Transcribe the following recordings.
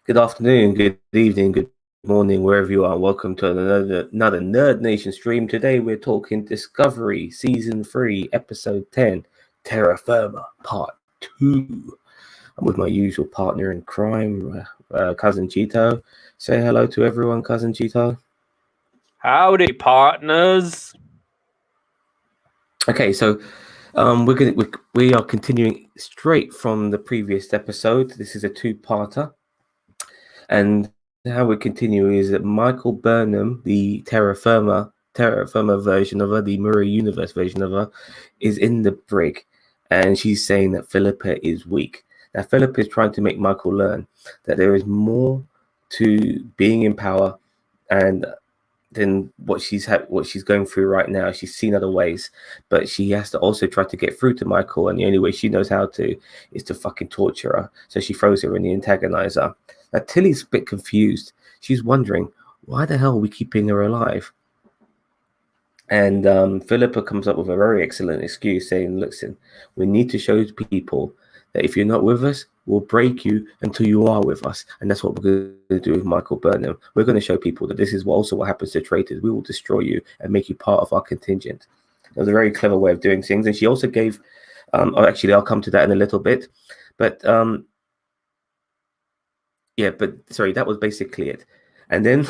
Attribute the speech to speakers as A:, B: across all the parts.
A: Good afternoon, good evening, good morning, wherever you are. Welcome to another Nerd Nation stream. Today we're talking Discovery Season 3, Episode 10, Terra Firma, Part 2. I'm with my usual partner in crime, Cousin Cheeto. Say hello to everyone, Cousin Cheeto.
B: Howdy, partners.
A: Okay, so we are continuing straight from the previous episode. This is a two-parter. And how we continue is that Michael Burnham, the Terra Firma version of her, the Mirror Universe version of her, is in the brig, and she's saying that Philippa is weak. Now Philippa is trying to make Michael learn that there is more to being in power and than what she's going through right now. She's seen other ways, but she has to also try to get through to Michael, and the only way she knows how to is to fucking torture her. So she throws her in the antagonizer. Now Tilly's a bit confused. She's wondering, why the hell are we keeping her alive? And Philippa comes up with a very excellent excuse, saying, listen, we need to show people that if you're not with us, we'll break you until you are with us. And that's what we're going to do with Michael Burnham. We're going to show people that this is also what happens to traitors. We will destroy you and make you part of our contingent. It was a very clever way of doing things. And she also gave, actually, I'll come to that in a little bit. But sorry, that was basically it. And then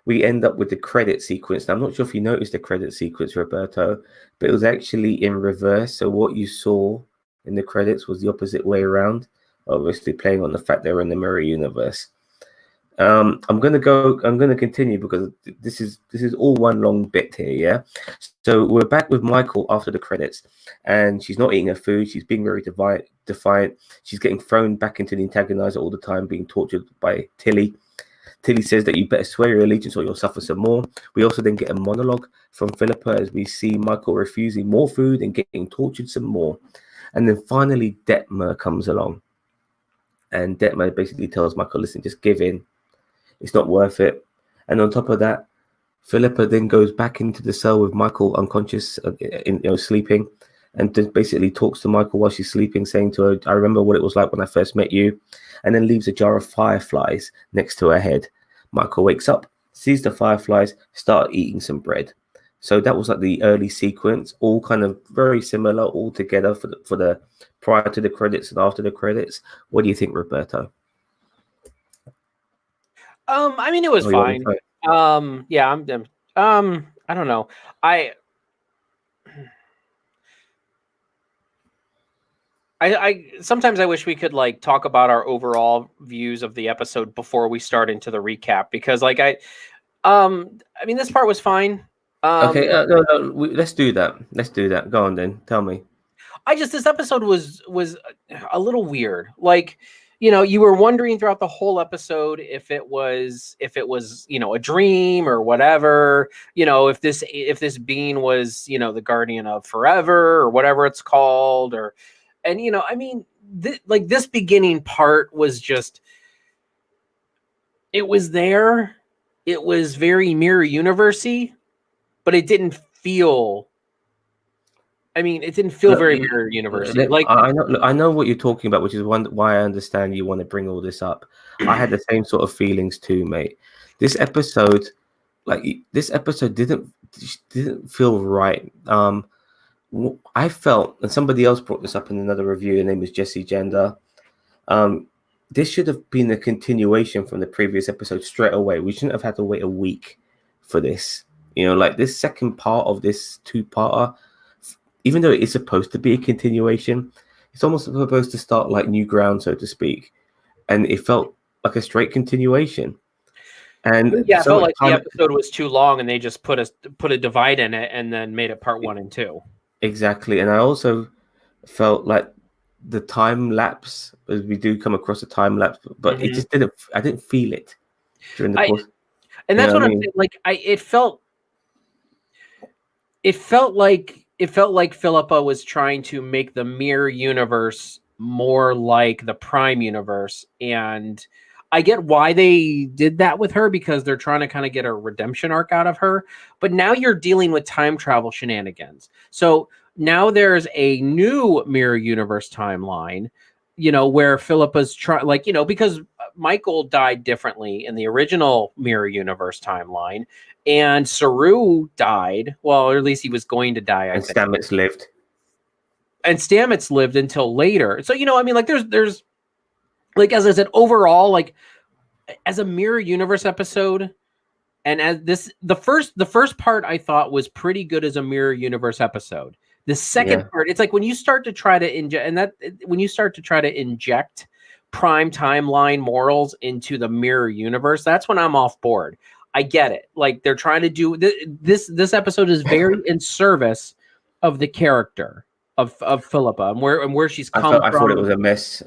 A: we end up with the credit sequence. Now, I'm not sure if you noticed the credit sequence, Roberto, but it was actually in reverse. So what you saw in the credits was the opposite way around, obviously playing on the fact they're in the mirror universe. I'm gonna continue because this is all one long bit here, yeah. So we're back with Michael after the credits, and she's not eating her food. She's being very defiant. She's getting thrown back into the antagonizer all the time, being tortured by Tilly. Tilly says that you better swear your allegiance or you'll suffer some more. We also then get a monologue from Philippa as we see Michael refusing more food and getting tortured some more. And then finally, Detmer comes along. And Detmer basically tells Michael, listen, just give in. It's not worth it. And on top of that, Philippa then goes back into the cell with Michael unconscious, sleeping, and just basically talks to Michael while she's sleeping, saying to her, I remember what it was like when I first met you, and then leaves a jar of fireflies next to her head. Michael wakes up, sees the fireflies, start eating some bread. So that was like the early sequence, all kind of very similar, all together for the prior to the credits and after the credits. What do you think, Roberto?
B: I mean, it was fine. Yeah, I don't know. I sometimes I wish we could like talk about our overall views of the episode before we start into the recap, because like I mean, this part was fine.
A: Okay, no, let's do that. Go on then, tell me.
B: This episode was a little weird. Like, you were wondering throughout the whole episode if it was a dream or whatever, if this being was, the guardian of forever or whatever it's called, and I mean, this beginning part was just, it was there. It was very mirror universe-y, but it didn't feel. I mean, it didn't feel very mirror universe-y. Like,
A: I know what you're talking about, which is why I understand you want to bring all this up. I had the same sort of feelings too, mate. This episode didn't feel right. I felt, and somebody else brought this up in another review. Her name was Jessie Gender. This should have been a continuation from the previous episode straight away. We shouldn't have had to wait a week for this. Like this second part of this two-parter, even though it is supposed to be a continuation, it's almost supposed to start like new ground, so to speak. And it felt like a straight continuation. And
B: yeah, I felt like the episode was too long, and they just put a divide in it, and then made it part 1 and 2.
A: Exactly. And I also felt like the time lapse, as we do come across a time lapse, but it just I didn't feel it during the course.
B: And that's what I'm saying. Like, it felt like Philippa was trying to make the mirror universe more like the prime universe, and I get why they did that with her, because they're trying to kind of get a redemption arc out of her. But now you're dealing with time travel shenanigans. So now there's a new mirror universe timeline, where Philippa's because Michael died differently in the original Mirror Universe timeline, and Saru died. Well, or at least he was going to die, I
A: And
B: think.
A: Stamets lived.
B: And Stamets lived until later. So, I mean, like there's like, as I said, overall, like as a Mirror Universe episode, and as the first part I thought was pretty good as a Mirror Universe episode. The second part, it's like when you start to try to inject prime timeline morals into the Mirror Universe, that's when I'm off board. I get it. Like they're trying to do this episode is very in service of the character of Philippa and where she's come from.
A: I thought it was a mess,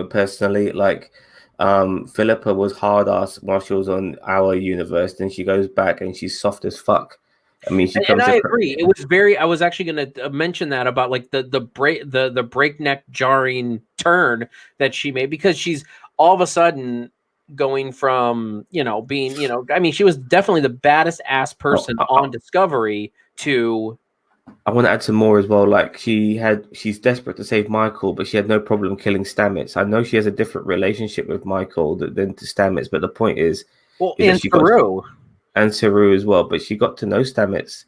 A: personally. Like, Philippa was hard ass while she was on our universe. Then she goes back and she's soft as fuck. I mean,
B: and I agree. It was very. I was actually going to mention that about like the breakneck jarring turn that she made, because she's all of a sudden going from being I mean, she was definitely the baddest ass person on Discovery to.
A: I want to add some more as well. Like she's desperate to save Michael, but she had no problem killing Stamets. I know she has a different relationship with Michael than to Stamets, but the point is,
B: And Saru.
A: And Saru as well. But she got to know Stamets,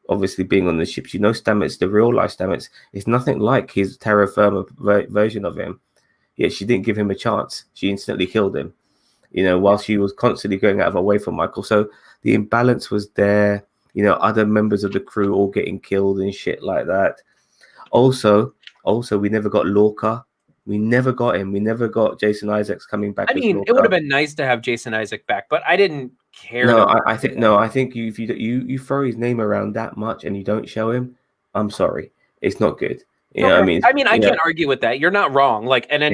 A: obviously being on the ship. She knows Stamets, the real life Stamets, is nothing like his Terra Firma version of him. Yet she didn't give him a chance. She instantly killed him, while she was constantly going out of her way for Michael. So the imbalance was there. Other members of the crew all getting killed and shit like that. Also, we never got Lorca. We never got him. We never got Jason Isaacs coming back.
B: I mean, it would have been nice to have Jason Isaac back, but I didn't care.
A: No, I think if you throw his name around that much and you don't show him, I'm sorry, it's not good. I mean,
B: I can't argue with that. You're not wrong. Like, and then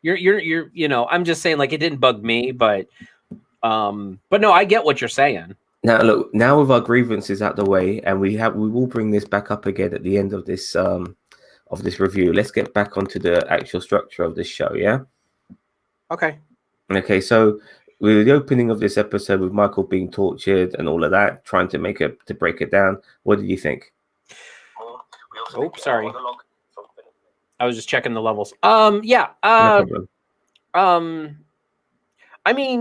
B: you're I'm just saying, like, it didn't bug me, but no, I get what you're saying.
A: Now, look, now with our grievances out the way, and we will bring this back up again at the end of this review. Let's get back onto the actual structure of this show, yeah?
B: Okay.
A: Okay, so with the opening of this episode with Michael being tortured and all of that, trying to break it down, what did you think?
B: Oh, sorry. I was just checking the levels. Yeah. No problem. I mean,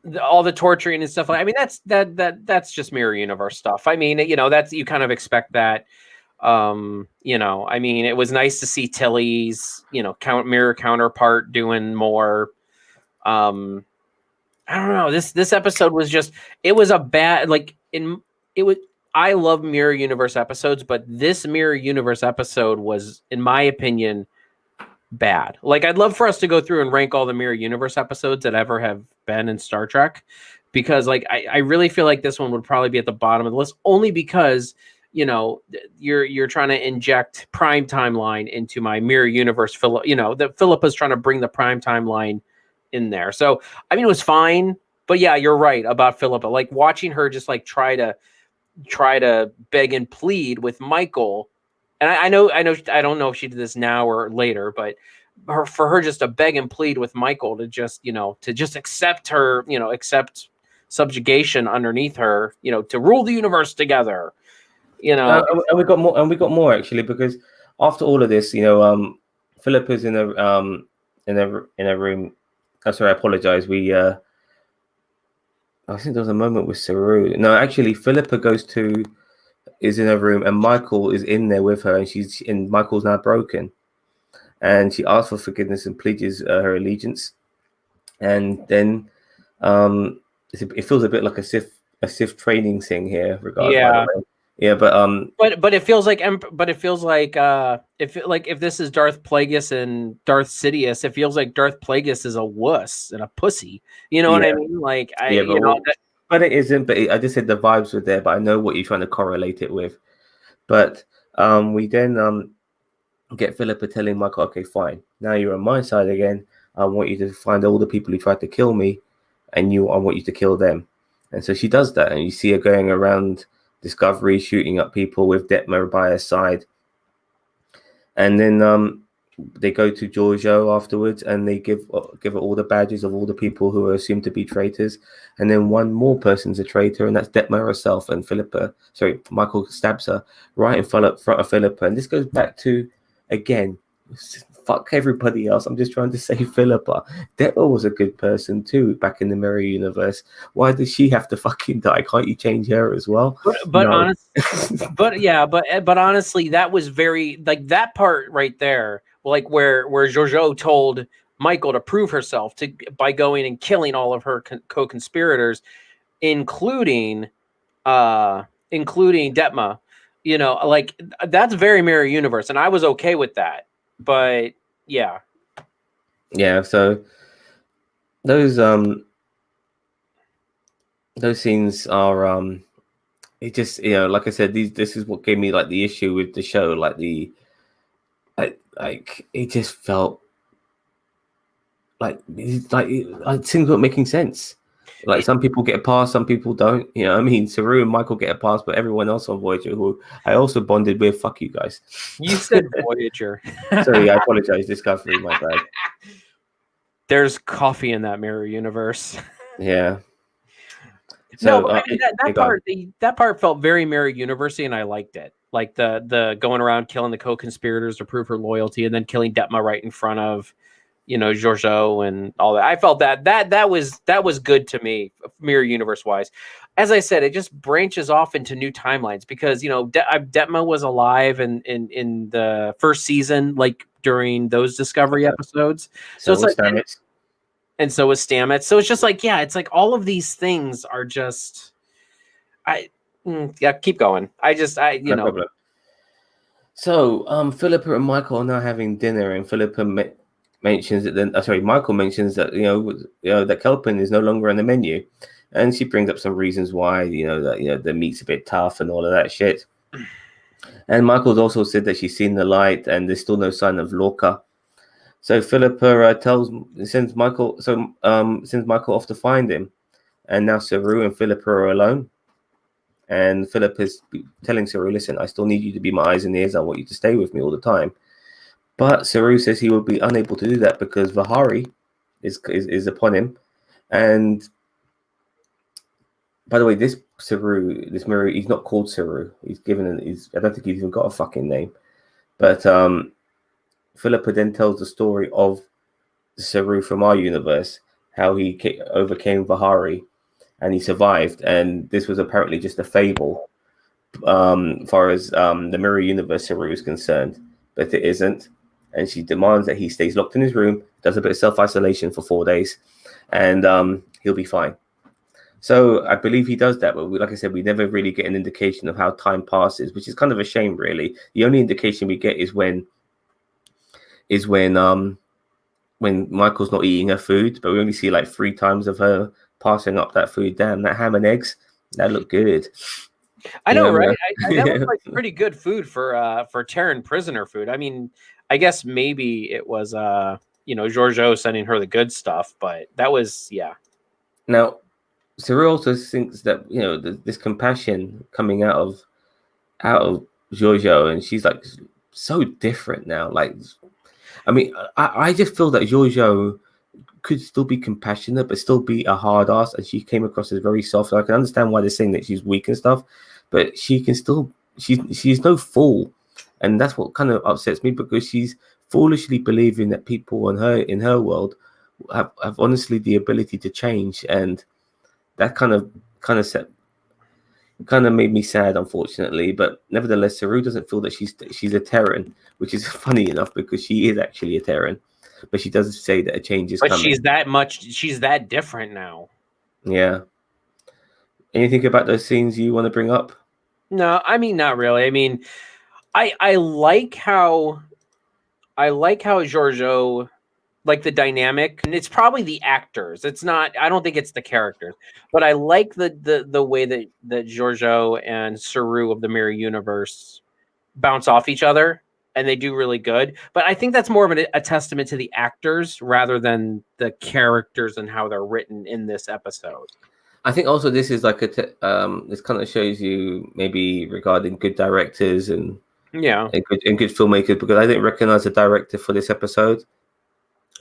B: the all the torturing and stuff like. I mean, that's just Mirror Universe stuff. I mean, that's, you kind of expect that. I mean, it was nice to see Tilly's, mirror counterpart doing more. I don't know. This episode was just. It was a bad I love Mirror Universe episodes, but this Mirror Universe episode was, in my opinion, bad. Like, I'd love for us to go through and rank all the Mirror Universe episodes that ever have been in Star Trek, because like I really feel like this one would probably be at the bottom of the list, only because you're trying to inject prime timeline into my Mirror Universe. That Philippa's trying to bring the prime timeline in there. So I mean, it was fine, but yeah, you're right about Philippa. Like, watching her just like try to beg and plead with Michael. And I don't know if she did this now or later, but for her just to beg and plead with Michael to just accept her, accept subjugation underneath her, to rule the universe together,
A: And we got more actually, because after all of this, Philippa's in a room. Oh, sorry, I apologize. I think there was a moment with Saru. No, actually, Philippa is in a room, and Michael is in there with her, and Michael's now broken, and she asks for forgiveness and pledges her allegiance, and then it feels a bit like a Sith training thing here, regardless.
B: Yeah.
A: Yeah, but
B: it feels like if this is Darth Plagueis and Darth Sidious, it feels like Darth Plagueis is a wuss and a pussy. You know what I mean? Like,
A: but it isn't. But I just said the vibes were there. But I know what you're trying to correlate it with. But we then get Philippa telling Michael, "Okay, fine. Now you're on my side again. I want you to find all the people who tried to kill me, and I want you to kill them." And so she does that, and you see her going around Discovery, shooting up people with Detmer by her side. And then they go to Georgio afterwards, and they give her all the badges of all the people who are assumed to be traitors. And then one more person's a traitor, and that's Detmer herself. And Michael stabs her right in front of Philippa. And this goes back to, again, fuck everybody else. I'm just trying to save Philippa. Detma was a good person too back in the Mirror Universe. Why does she have to fucking die? Can't you change her as well?
B: But
A: No.
B: but honestly, that was very like that part right there, like where Georgio told Michael to prove herself by going and killing all of her co-conspirators, including Detma. You know, like that's very Mirror Universe, and I was okay with that. But yeah,
A: So those scenes are it just, you know, like I said, this is what gave me like the issue with the show, like like it just felt like things weren't making sense. Like some people get a pass, some people don't. You know what I mean? Saru and Michael get a pass, but everyone else on Voyager, who I also bonded with, fuck you guys.
B: you said Voyager.
A: Sorry, I apologize. Discovery, my bad.
B: There's coffee in that Mirror Universe.
A: Yeah.
B: No,
A: So
B: but I mean, that part felt very Mirror Universe, and I liked it. Like the going around killing the co-conspirators to prove her loyalty, and then killing Detma right in front of, you know, Georgio and all that. I felt that was good to me, Mirror Universe wise. As I said, it just branches off into new timelines because, you know, Detma was alive in the first season, like during those Discovery episodes. So it's like, and so was Stamets. So it's just like, yeah, it's like all of these things are just, yeah, keep going. You know.
A: Problem. So Philippa and Michael are now having dinner, and Philippa mentions that then Michael mentions that you know that Kelpin is no longer on the menu, and she brings up some reasons why, you know, that the meat's a bit tough and all of that shit. And Michael's also said that she's seen the light, and there's still no sign of Lorca. So Philippa sends Michael off to find him, and now Saru and Philippa are alone. And Philippa is telling Saru, "Listen, I still need you to be my eyes and ears. I want you to stay with me all the time." But Saru says he will be unable to do that because Vahari is upon him. And by the way, this Miru, he's not called Saru. He's I don't think he's even got a fucking name. But Philippa then tells the story of Saru from our universe, how he overcame Vahari and he survived. And this was apparently just a fable, as far as the Mirror Universe Saru is concerned. But it isn't. And she demands that he stays locked in his room, does a bit of self-isolation for 4 days, and he'll be fine. So I believe he does that, but like I said, we never really get an indication of how time passes, which is kind of a shame, really. The only indication we get is when Michael's not eating her food, but we only see like 3 times of her passing up that food. Damn, that ham and eggs, that look good.
B: I know, right? That was like pretty good food for Terran prisoner food. I mean, I guess maybe it was you know, Georgio sending her the good stuff, but that was, yeah.
A: Now, Saru also thinks that, you know, this compassion coming out of Georgio, and she's like so different now. Like, I mean, I just feel that Georgio could still be compassionate, but still be a hard ass, and she came across as very soft. So I can understand why they're saying that she's weak and stuff, but she can still, she's no fool, and that's what kind of upsets me, because she's foolishly believing that people in her world have honestly the ability to change, and that kind of made me sad, unfortunately. But nevertheless, Saru doesn't feel that she's a Terran, which is funny enough because she is actually a Terran, but she does say that a change is coming.
B: But she's that different now.
A: Yeah. Anything about those scenes you want to bring up?
B: No, I mean, not really. I mean, I like how Georgio, like the dynamic, and it's probably the actors. It's not, I don't think it's the characters, but I like the way that Georgio and Saru of the Mirror Universe bounce off each other, and they do really good. But I think that's more of a testament to the actors rather than the characters and how they're written in this episode.
A: I think also this is like this kind of shows you maybe regarding good directors and good filmmakers, because I didn't recognize the director for this episode.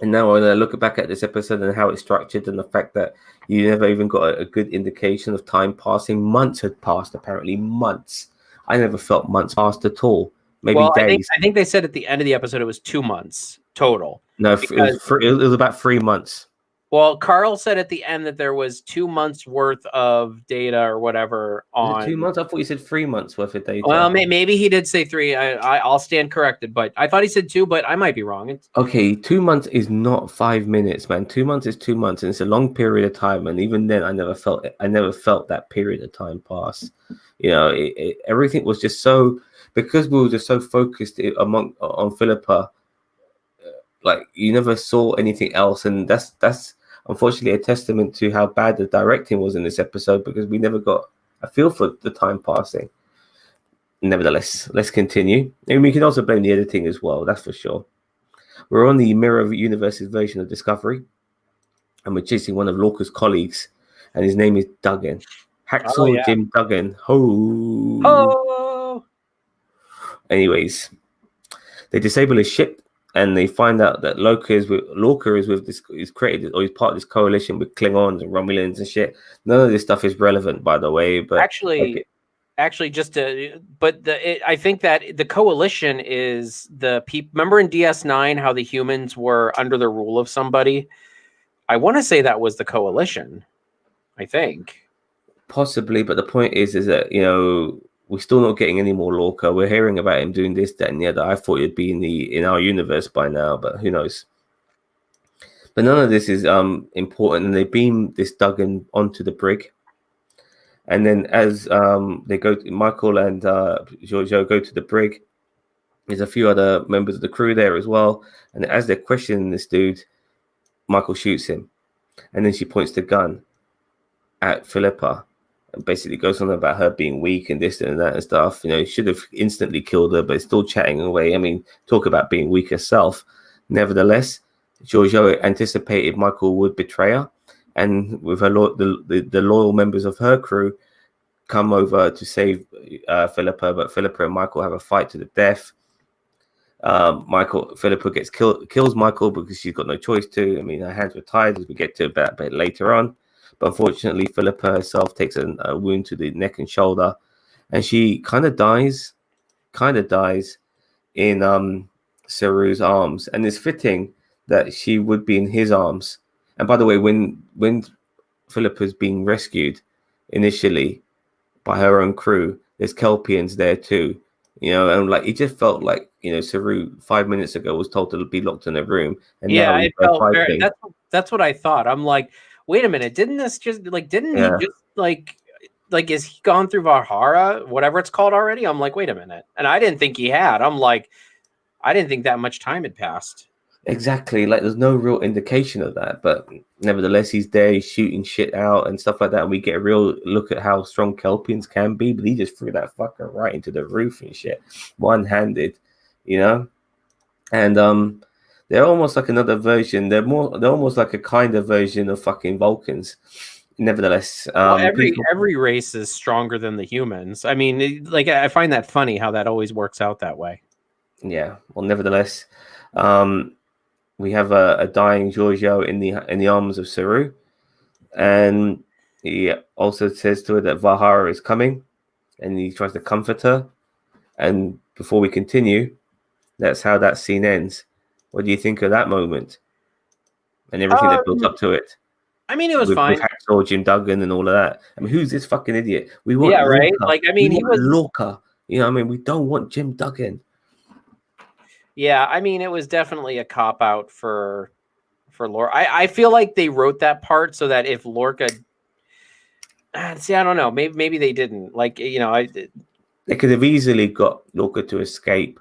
A: And now when I look back at this episode and how it's structured, and the fact that you never even got a good indication of time passing, months had passed, apparently months. I never felt months passed at all. maybe
B: Well,
A: days.
B: I think they said at the end of the episode it was 2 months total.
A: No,
B: Because
A: it was about 3 months.
B: well, Carl said at the end that there was 2 months worth of data or whatever
A: Was it 2
B: on.
A: months? I thought you said 3 months worth of data.
B: Well, maybe he did say 3. I'll stand corrected, but I thought he said 2, but I might be wrong.
A: Okay, 2 months is not 5 minutes, man. 2 months is 2 months, and it's a long period of time. And even then, I never felt it. I never felt that period of time pass. You know, everything was just so, because we were just so focused on Philippa. Like, you never saw anything else, and that's unfortunately a testament to how bad the directing was in this episode, because we never got a feel for the time passing. Nevertheless, let's continue. And we can also blame the editing as well, that's for sure. We're on the Mirror Universe's version of Discovery, and we're chasing one of Lorca's colleagues, and his name is Duggan. Hacksaw Jim Duggan.
B: Oh.
A: Anyways, they disable his ship, and they find out that Lorca is created, or he's part of this coalition with Klingons and Romulans and shit. None of this stuff is relevant, by the way. But
B: actually, just to, but I think that the coalition is the people. Remember in DS9 how the humans were under the rule of somebody? I want to say that was the coalition. I think
A: possibly, but the point is that, you know, we're still not getting any more Lorca. We're hearing about him doing this, that, and the other. I thought he'd be in our universe by now, but who knows? But none of this is important, and they beam this Duggan onto the brig. And then as they go, Michael and Giorgio go to the brig. There's a few other members of the crew there as well. And as they're questioning this dude, Michael shoots him, and then she points the gun at Philippa. And basically goes on about her being weak and this and that and stuff. You know, he should have instantly killed her, but still chatting away. I mean, talk about being weak herself. Nevertheless, Giorgio anticipated Michael would betray her, and with her the loyal members of her crew come over to save Philippa, but Philippa and Michael have a fight to the death. Philippa gets kills Michael because she's got no choice to. I mean, her hands were tied, as we get to that bit later on. But unfortunately, Philippa herself takes a wound to the neck and shoulder, and she kind of dies in Saru's arms. And it's fitting that she would be in his arms. And by the way, when Philippa's being rescued initially by her own crew, there's Kelpians there too. You know, and like it just felt like, you know, Saru 5 minutes ago was told to be locked in a room, and now
B: it felt very, that's what I thought. I'm like, wait a minute, didn't he just like is he gone through Valhalla, whatever it's called already? I'm like, wait a minute. And I didn't think he had. I'm like, I didn't think that much time had passed.
A: Exactly. Like there's no real indication of that, but nevertheless, he's there, he's shooting shit out and stuff like that. And we get a real look at how strong Kelpians can be, but he just threw that fucker right into the roof and shit, one-handed, you know. And they're almost like another version. They're almost like a kind of version of fucking Vulcans. Nevertheless,
B: every race is stronger than the humans. I mean, like I find that funny how that always works out that way.
A: Yeah. Well, nevertheless, we have a dying Giorgio in the arms of Saru, and he also says to her that Valhalla is coming, and he tries to comfort her. And before we continue, that's how that scene ends. What do you think of that moment and everything that built up to it?
B: I mean, it was fine.
A: With Hacksaw Jim Duggan and all of that. I mean, who's this fucking idiot? We want
B: Lorca. Right?
A: Like, I mean, he was Lorca. You know, I mean, we don't want Jim Duggan.
B: Yeah, I mean, it was definitely a cop out for Lorca. I feel like they wrote that part so that if Lorca, see, I don't know, maybe they didn't. Like, you know,
A: they could have easily got Lorca to escape.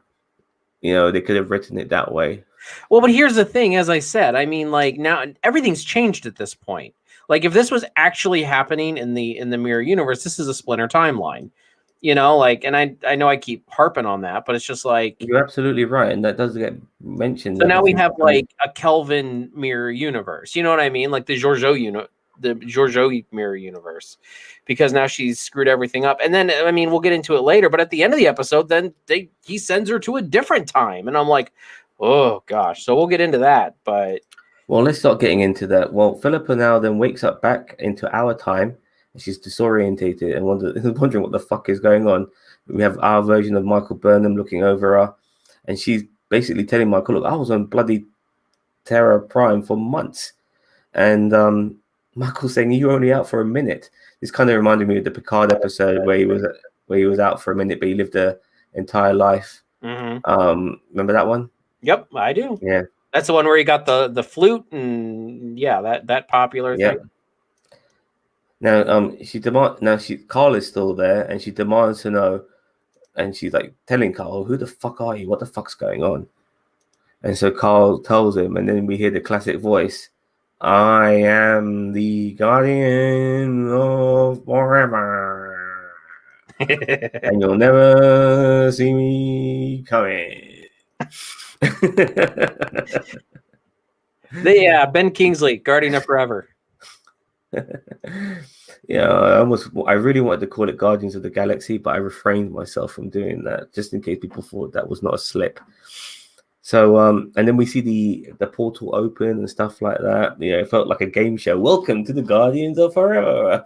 A: You know, they could have written it that way.
B: Well, but here's the thing, as I said, I mean, like now everything's changed at this point. Like if this was actually happening in the mirror universe, this is a splinter timeline. You know, like, and I know I keep harping on that, but it's just like
A: you're absolutely right, and that does get mentioned.
B: So now we have like a Kelvin mirror universe. You know what I mean? Like the Giorgio mirror universe, because now she's screwed everything up. And then I mean, we'll get into it later, but at the end of the episode, then he sends her to a different time, and I'm like, oh gosh. So we'll get into that, but
A: well, let's start getting into that. Well, Philippa now then wakes up back into our time. She's disorientated and wondering what the fuck is going on. We have our version of Michael Burnham looking over her, and she's basically telling Michael, "Look, I was on bloody Terra Prime for months," and Michael's saying, "You're only out for a minute." This kind of reminded me of the Picard episode where he was out for a minute, but he lived the entire life. Remember that one?
B: Yep, I do.
A: Yeah,
B: that's the one where he got the flute and that popular thing.
A: Now, Carl is still there, and she demands to know, and she's like telling Carl, "Who the fuck are you? What the fuck's going on?" And so Carl tells him, and then we hear the classic voice, "I am the guardian of forever, and you'll never see me coming."
B: Ben Kingsley, Guardian of Forever.
A: Yeah, I really wanted to call it Guardians of the Galaxy, but I refrained myself from doing that just in case people thought that was not a slip. So and then we see the portal open and stuff like that. It felt like a game show. Welcome to the Guardians of Forever.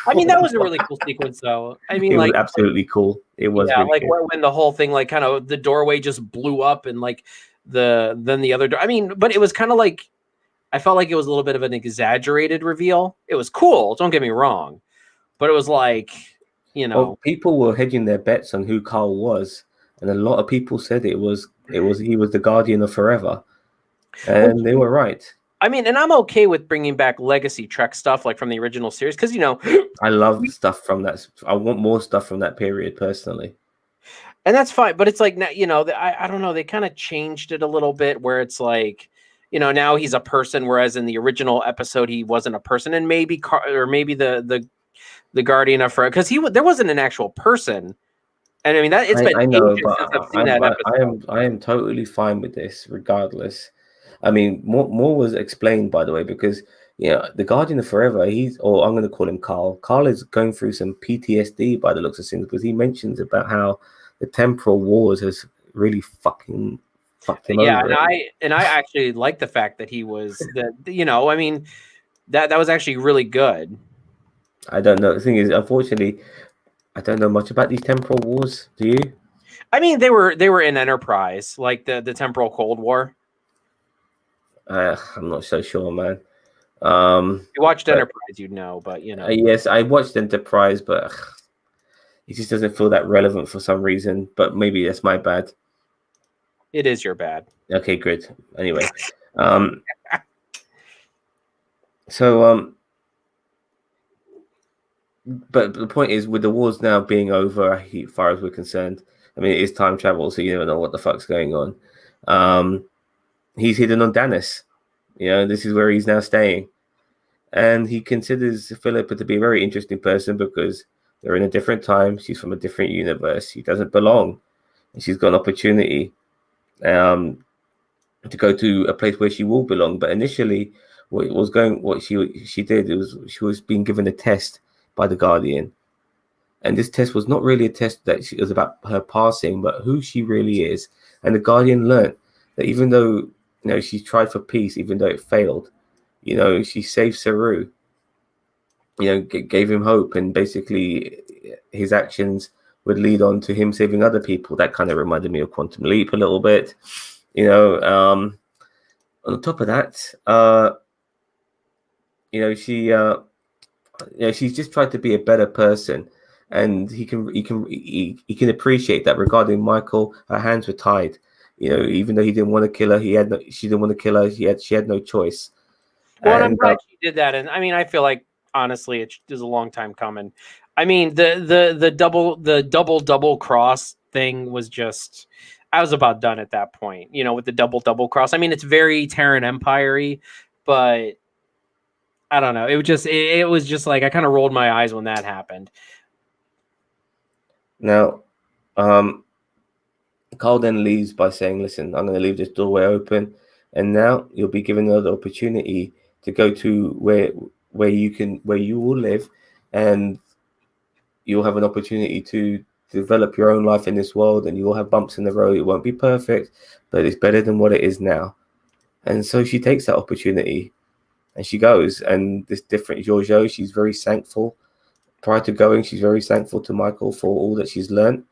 B: I mean, that was a really cool sequence, though. I mean,
A: it was absolutely cool. It was really cool.
B: when the whole thing, like, kind of the doorway just blew up, and like then the other door. I mean, but it was kind of like, I felt like it was a little bit of an exaggerated reveal. It was cool, don't get me wrong, but it was like,
A: well, people were hedging their bets on who Carl was, and a lot of people said he was the Guardian of Forever, and they were right.
B: I mean, and I'm okay with bringing back legacy Trek stuff like from the original series, because
A: I love stuff from that. I want more stuff from that period personally,
B: and that's fine. But it's like, I don't know. They kind of changed it a little bit, where it's like, now he's a person, whereas in the original episode he wasn't a person, and maybe the Guardian of Forever, because there wasn't an actual person. And I mean that it's been
A: I know, but
B: since I've seen that episode.
A: I am totally fine with this, regardless. I mean, more was explained, by the way, because the Guardian of Forever, I'm going to call him Carl. Carl is going through some PTSD by the looks of things, because he mentions about how the temporal wars has really fucking fucked him over.
B: And I actually like the fact that he was I mean, that was actually really good.
A: I don't know. The thing is, unfortunately, I don't know much about these temporal wars. Do you?
B: I mean, they were in Enterprise, like the temporal Cold War.
A: I'm not so sure, man.
B: You watched Enterprise, you'd know, but
A: yes, I watched Enterprise, but it just doesn't feel that relevant for some reason. But maybe that's my bad.
B: It is your bad.
A: Okay, good. Anyway, but the point is, with the wars now being over, as far as we're concerned, I mean, it is time travel, so you never know what the fuck's going on. He's hidden on Danis. This is where he's now staying. And he considers Philippa to be a very interesting person, because they're in a different time. She's from a different universe. She doesn't belong. And she's got an opportunity to go to a place where she will belong. But initially, what she did, she was being given a test by the Guardian. And this test was not really a test that was about her passing, but who she really is. And the Guardian learned that even though she tried for peace, even though it failed, she saved Saru. Gave him hope, and basically his actions would lead on to him saving other people. That kind of reminded me of Quantum Leap a little bit. On top of that, she's just tried to be a better person, and he can appreciate that. Regarding Michael, her hands were tied. Even though he didn't want to kill her, she didn't want to kill her. She had no choice.
B: Well, and I'm glad she did that. And I mean, I feel like, honestly, it was a long time coming. I mean, the double cross thing was just, I was about done at that point, with the double cross. I mean, it's very Terran Empire-y, but I don't know. It was just like, I kind of rolled my eyes when that happened.
A: Now, Carl then leaves by saying, "Listen, I'm going to leave this doorway open, and now you'll be given another opportunity to go to where you will live, and you'll have an opportunity to develop your own life in this world, and you'll have bumps in the road. It won't be perfect, but it's better than what it is now." And so she takes that opportunity, and she goes. And this different Georgio, she's very thankful prior to going, she's very thankful to Michael for all that she's learned.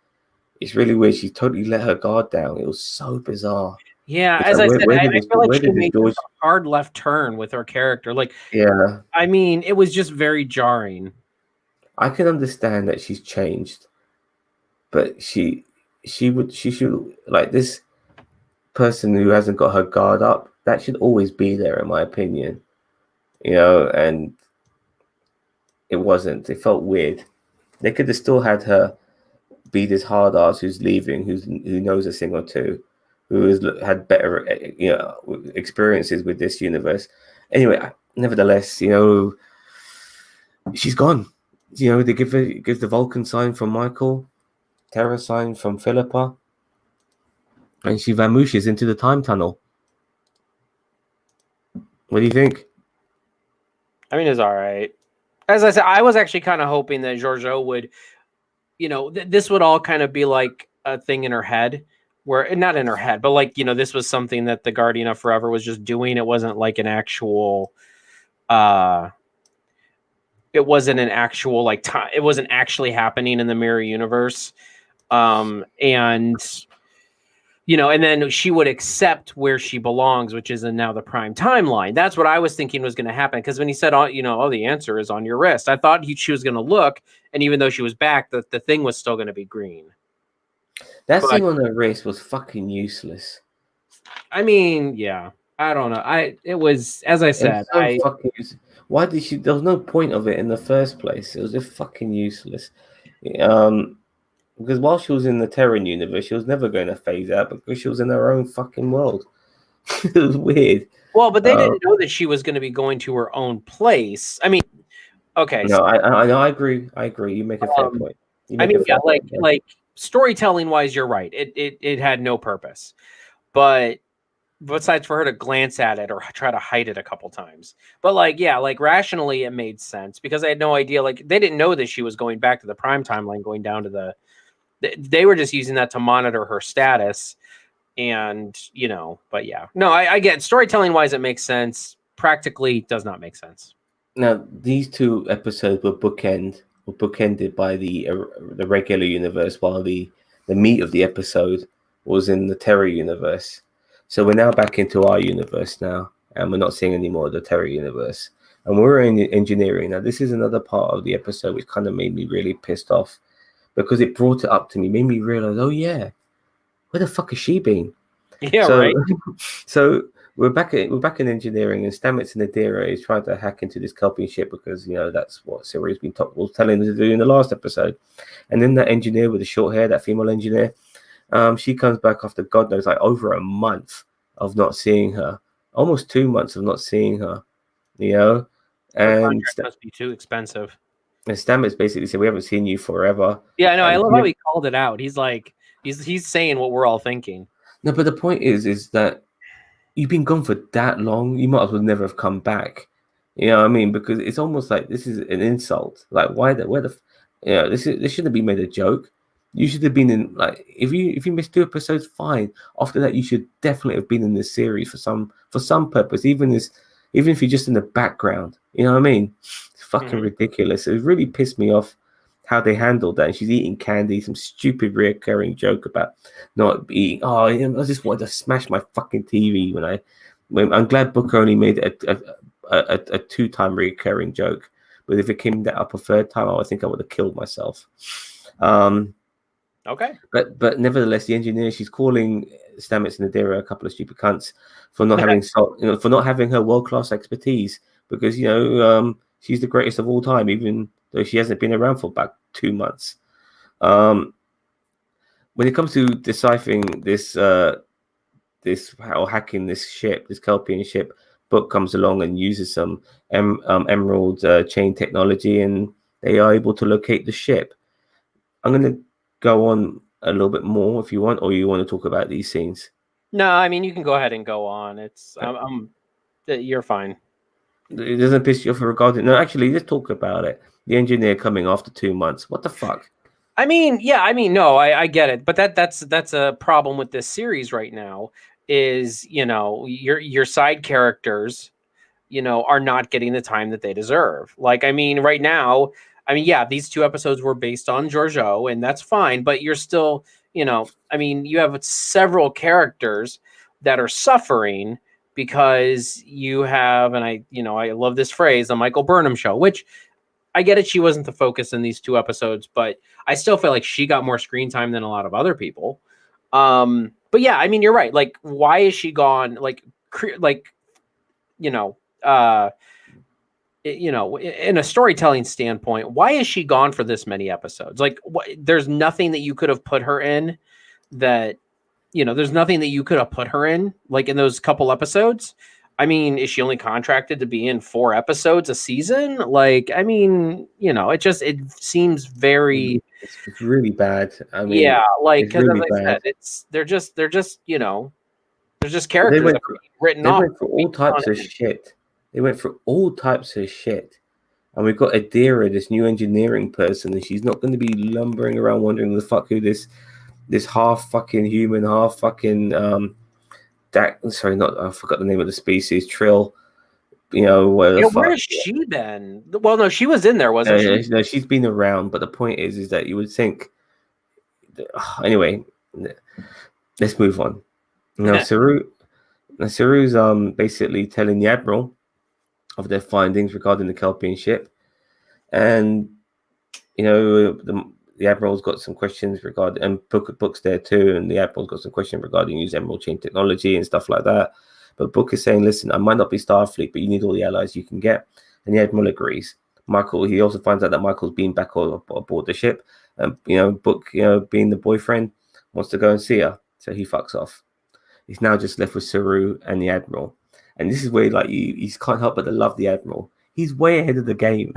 A: It's really weird. She totally let her guard down. It was so bizarre.
B: Yeah,
A: It's
B: as
A: like,
B: I said, I feel like
A: where
B: she
A: did this
B: made
A: George?
B: a hard left turn with her character. Like,
A: Yeah,
B: I mean, it was just very jarring.
A: I can understand that she's changed, but she should, like, this person who hasn't got her guard up, that should always be there, in my opinion. And it wasn't. It felt weird. They could have still had her be this hard ass who's leaving, who knows a thing or two, who has had better experiences with this universe. Anyway, nevertheless, she's gone. They give the Vulcan sign from Michael, Terra sign from Philippa, and she vamooshes into the time tunnel. What do you think?
B: I mean, it's all right. As I said, I was actually kind of hoping that Georgio would, this would all kind of be like a thing in her head, where not in her head, but like, this was something that the Guardian of Forever was just doing. It wasn't like an actual, it wasn't an actual like time. It wasn't actually happening in the mirror universe. And then she would accept where she belongs, which is in now the prime timeline. That's what I was thinking was going to happen. Because when he said, oh, the answer is on your wrist, I thought she was going to look. And even though she was back, the thing was still going to be green.
A: That thing on her wrist was fucking useless.
B: I mean, yeah, I don't know. It was, as I said,
A: fucking useless. Why did she? There was no point of it in the first place. It was just fucking useless. Because while she was in the Terran universe, she was never going to phase out because she was in her own fucking world. It was weird.
B: Well, but they didn't know that she was going to be going to her own place. I mean, okay.
A: No, I agree. I agree. You make a fair point.
B: Like storytelling wise, you're right. It had no purpose, but besides for her to glance at it or try to hide it a couple times. But like rationally, it made sense because I had no idea. Like they didn't know that she was going back to the prime timeline, going down to they were just using that to monitor her status. And, but yeah, no, I get storytelling wise, it makes sense. Practically does not make sense.
A: Now, these two episodes were bookended by the regular universe, while the meat of the episode was in the Terra universe. So we're now back into our universe now, and we're not seeing any more of the Terra universe. And we're in engineering. Now, this is another part of the episode which kind of made me really pissed off because it brought it up to me, made me realize, oh yeah, where the fuck has she been?
B: Yeah, right.
A: So we're back in engineering, and Stamets and Adira is trying to hack into this Kelpian ship because that's what Siri's been was telling them to do in the last episode. And then that engineer with the short hair, that female engineer, she comes back after God knows like over a month of not seeing her, almost 2 months of not seeing her, and
B: contract must be too expensive.
A: And Stamets basically said, "We haven't seen you forever."
B: Yeah, I know. I love how he called it out. He's like, he's saying what we're all thinking.
A: No, but the point is that you've been gone for that long. You might as well never have come back. You know what I mean? Because it's almost like this is an insult. Like, why? This shouldn't be made a joke. You should have been in, like, if you missed 2 episodes, fine. After that, you should definitely have been in this series for some purpose, even if you're just in the background. You know what I mean? It's fucking ridiculous. It really pissed me off how they handled that. And she's eating candy, some stupid reoccurring joke about not eating. Oh, I just wanted to smash my fucking TV when I'm glad Booker only made a 2-time reoccurring joke. But if it came that up a 3rd time, I think I would have killed myself.
B: Okay.
A: But nevertheless, the engineer, she's calling Stamets and Adira a couple of stupid cunts for not having for not having her world-class expertise, because she's the greatest of all time, even though she hasn't been around for about 2 months. When it comes to deciphering this hacking this ship, this Kelpian ship, Book comes along and uses some emerald chain technology, and they are able to locate the ship. I'm going to go on a little bit more if you want, or you want to talk about these scenes.
B: No, I mean, you can go ahead and go on. It's you're fine.
A: It doesn't piss you off regarding. No, actually, let's talk about it. The engineer coming after 2 months. What the fuck?
B: I mean, no, I get it, but that's a problem with this series right now. Is your side characters, are not getting the time that they deserve. Like, I mean, right now, I mean, yeah, these 2 episodes were based on Georgio, and that's fine, but you're still, I mean, you have several characters that are suffering because you have, and I love this phrase, the Michael Burnham show, which I get it. She wasn't the focus in these 2 episodes, but I still feel like she got more screen time than a lot of other people. But yeah, I mean, you're right. Like, why is she gone? Like, you know, uh, in a storytelling standpoint, why is she gone for this many episodes? Like, there's nothing that you could have put her in that, there's nothing that you could have put her in, like in those couple episodes. I mean, is she only contracted to be in 4 episodes a season? Like, I mean, it seems very,
A: It's really bad. I mean,
B: yeah, like,
A: it's
B: because as
A: really
B: I
A: bad.
B: said, they're just, there's just
A: But
B: characters that are written
A: they
B: off.
A: went for all types of shit. They went for all types of shit. And we've got Adira, this new engineering person, and she's not going to be lumbering around wondering the fuck who this half fucking human, half fucking I forgot the name of the species, Trill. Where the fuck?
B: Where has she been? Well, no, she was in there, wasn't she?
A: No, she's been around, but the point is that you would think. Anyway, let's move on. Now, Saru's basically telling the admiral of their findings regarding the Kelpian ship, and the admiral's got some questions regarding, and Book's there too, and the admiral's got some questions regarding use Emerald Chain technology and stuff like that. But Book is saying, listen, I might not be Starfleet, but you need all the allies you can get. And the admiral agrees. He also finds out that Michael's been back aboard the ship, and Book, being the boyfriend, wants to go and see her, so he fucks off. He's now just left with Saru and the admiral, and this is where you can't help but to love the admiral. He's way ahead of the game.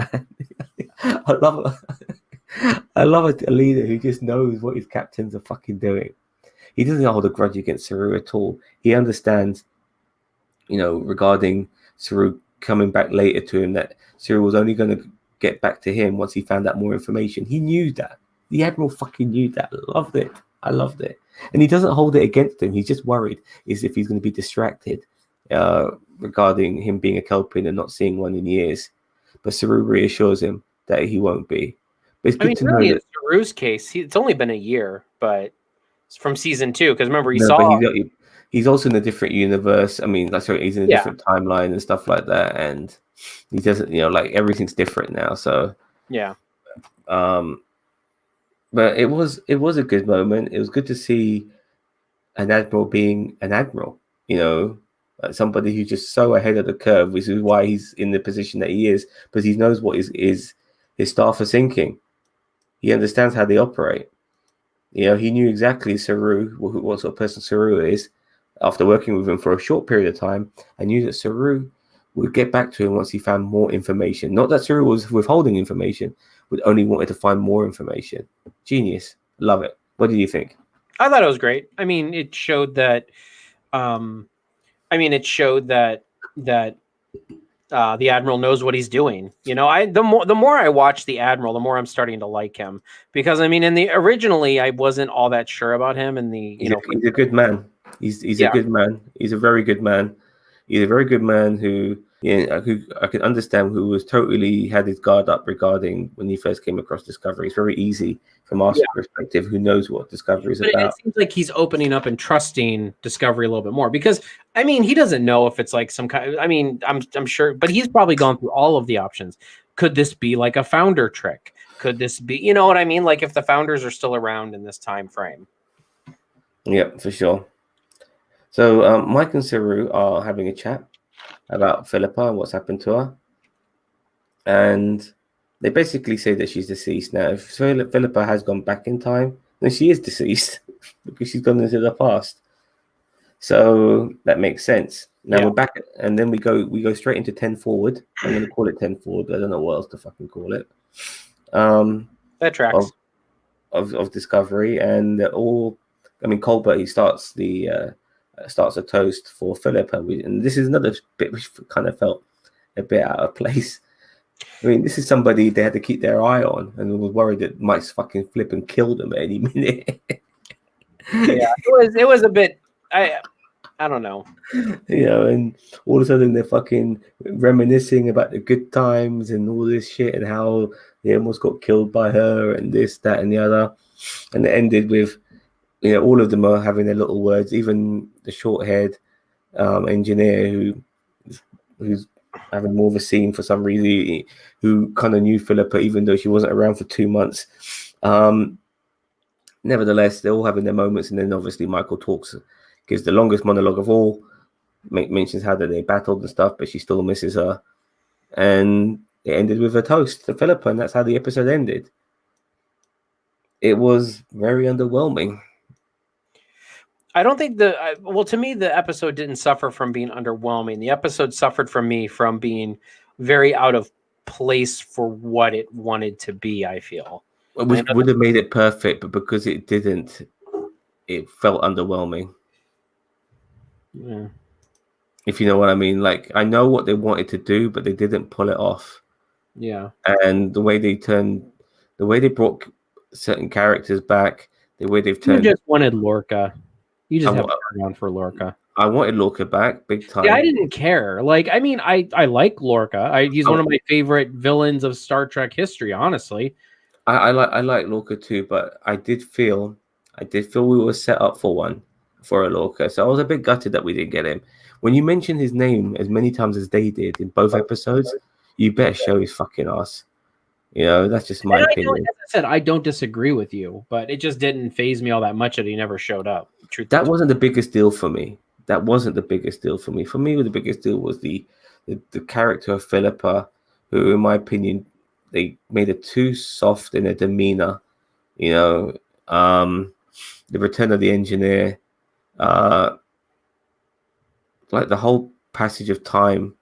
A: I love a leader who just knows what his captains are fucking doing. He doesn't hold a grudge against Saru at all. He understands, regarding Saru coming back later to him, that Saru was only going to get back to him once he found out more information. He knew that. The admiral fucking knew that. Loved it. I loved it. And he doesn't hold it against him. He's just worried is if he's going to be distracted regarding him being a Kelpian and not seeing one in years. But Saru reassures him that he won't be. But it's good to know that
B: in Saru's case, it's only been a year, but it's from season 2. Because remember,
A: he's also in a different universe. I mean, he's in a different timeline and stuff like that, and he doesn't, like everything's different now. So yeah. But it was a good moment. It was good to see an admiral being an admiral. Somebody who's just so ahead of the curve, which is why he's in the position that he is, because he knows what his staff are thinking. He understands how they operate. He knew exactly Saru, what sort of person Saru is, after working with him for a short period of time, and knew that Saru would get back to him once he found more information. Not that Saru was withholding information, but only wanted to find more information. Genius. Love it. What did you think?
B: I thought it was great. I mean, it showed that the admiral knows what he's doing. The more I watch the admiral, the more I'm starting to like him, because I mean, originally I wasn't all that sure about him. And he's
A: a good man. He's a good man. He's a very good man. He's a very good man who I can understand, who was totally had his guard up regarding when he first came across Discovery. It's very easy from our perspective, who knows what Discovery is about.
B: It seems like he's opening up and trusting Discovery a little bit more, because I mean, he doesn't know if it's like some kind. I mean, I'm sure, but he's probably gone through all of the options. Could this be like a founder trick? Could this be, you know what I mean? Like if the founders are still around in this time frame.
A: Yeah, for sure. So Mike and Saru are having a chat about Philippa and what's happened to her. And they basically say that she's deceased now. If Philippa has gone back in time, then she is deceased because she's gone into the past. So that makes sense. Now we're back, and then we go straight into 10 forward. I'm going to call it 10 forward, but I don't know what else to fucking call it.
B: That tracks.
A: Of Discovery, and all. I mean, Colbert, he starts a toast for Philippa, and this is another bit which kind of felt a bit out of place. I mean, this is somebody they had to keep their eye on, and was worried that might fucking flip and kill them at any minute.
B: Yeah, it was a bit. I don't know.
A: And all of a sudden they're fucking reminiscing about the good times and all this shit and how they almost got killed by her and this, that, and the other. And it ended with, all of them are having their little words, even the short-haired engineer who's having more of a scene for some reason, who kind of knew Philippa even though she wasn't around for 2 months. Nevertheless, they're all having their moments, and then obviously Michael gives the longest monologue of all, mentions how that they battled and stuff, but she still misses her, and it ended with a toast to Philippa, and that's how the episode ended. It was very underwhelming.
B: I don't think to me, the episode didn't suffer from being underwhelming. The episode suffered from being very out of place for what it wanted to be, I feel.
A: Which would have made it perfect, but because it didn't, it felt underwhelming.
B: Yeah.
A: If you know what I mean. Like, I know what they wanted to do, but they didn't pull it off.
B: Yeah.
A: And the way they brought certain characters back, the way they've turned.
B: You just wanted Lorca. You just have to turn on for Lorca.
A: I wanted Lorca back big time.
B: Yeah, I didn't care. Like, I mean, I like Lorca. He's one of my favorite villains of Star Trek history, honestly.
A: I like Lorca too, but I did feel we were set up for a Lorca. So I was a bit gutted that we didn't get him. When you mention his name as many times as they did in both episodes, you better show his fucking ass. That's just my opinion.
B: As I said, I don't disagree with you, but it just didn't faze me all that much that he never showed up.
A: That wasn't the biggest deal for me. For me, the biggest deal was the character of Philippa, who, in my opinion, they made her too soft in her demeanor. The return of the engineer, like the whole passage of time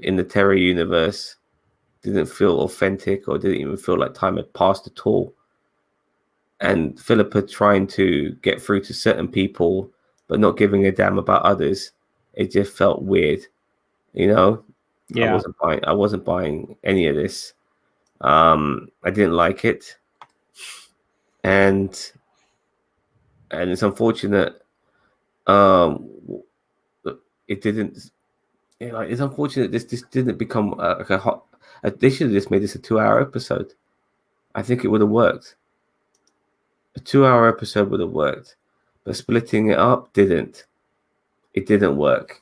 A: in the Terra universe didn't feel authentic, or didn't even feel like time had passed at all. And Philippa trying to get through to certain people, but not giving a damn about others, it just felt weird.
B: Yeah.
A: I wasn't buying any of this. I didn't like it, and it's unfortunate. It didn't. It's unfortunate this didn't become like a hot. They should have just made this a 2-hour episode. I think it would have worked. A 2-hour episode would have worked, but splitting it up didn't. It didn't work,